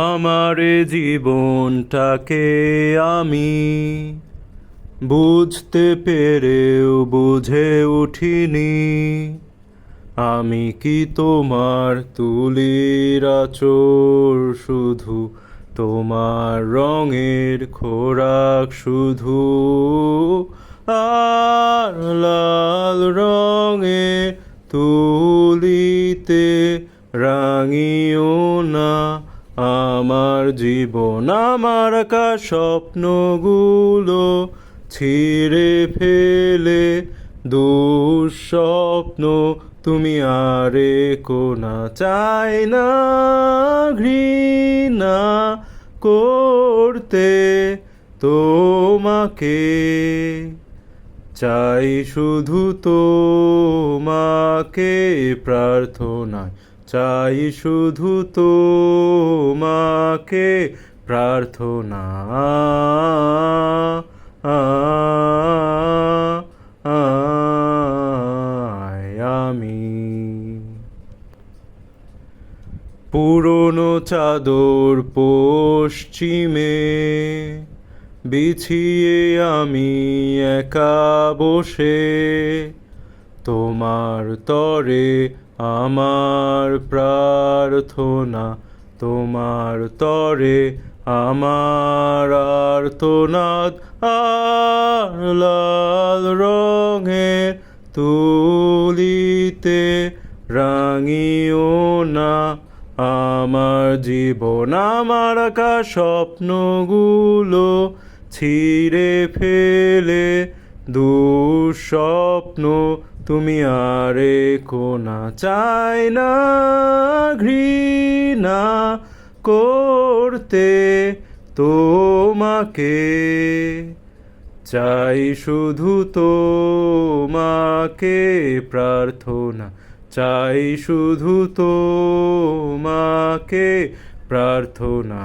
আমার এ জীবনটাকে আমি বুঝতে পেরেও বুঝে উঠিনি। আমি কি তোমার তুলির আঁচড় শুধু, তোমার রঙের খোরাক শুধু, আর লাল রঙের তুলিতে রাঙিও না আমার জীবন। আমার আঁকা স্বপ্নগুলো ছিঁড়ে ফেলে দুঃস্বপ্ন তুমি আরে কোনা। চাই না ঘৃণা করতে তোমাকে, চাই শুধু তোমাকে প্রার্থনায়, চাই শুধু তোমাকে প্রার্থনা। আমি পুরনো চাদর পশ্চিমে বিছিয়ে আমি একা বসে, তোমার তরে আমার প্রার্থনা, তোমার তরে আমার আর্তনাদ। আর লাল রঙের তুলিতে রাঙিও না আমার জীবন। আমার আঁকা স্বপ্নগুলো ছিঁড়ে ফেলে দুঃস্বপ্ন তুমি আরে কোনা। চাই না ঘৃণা করতে তোমাকে, চাই শুধু তোমাকে প্রার্থনা, চাই শুধু তোমাকে প্রার্থনা।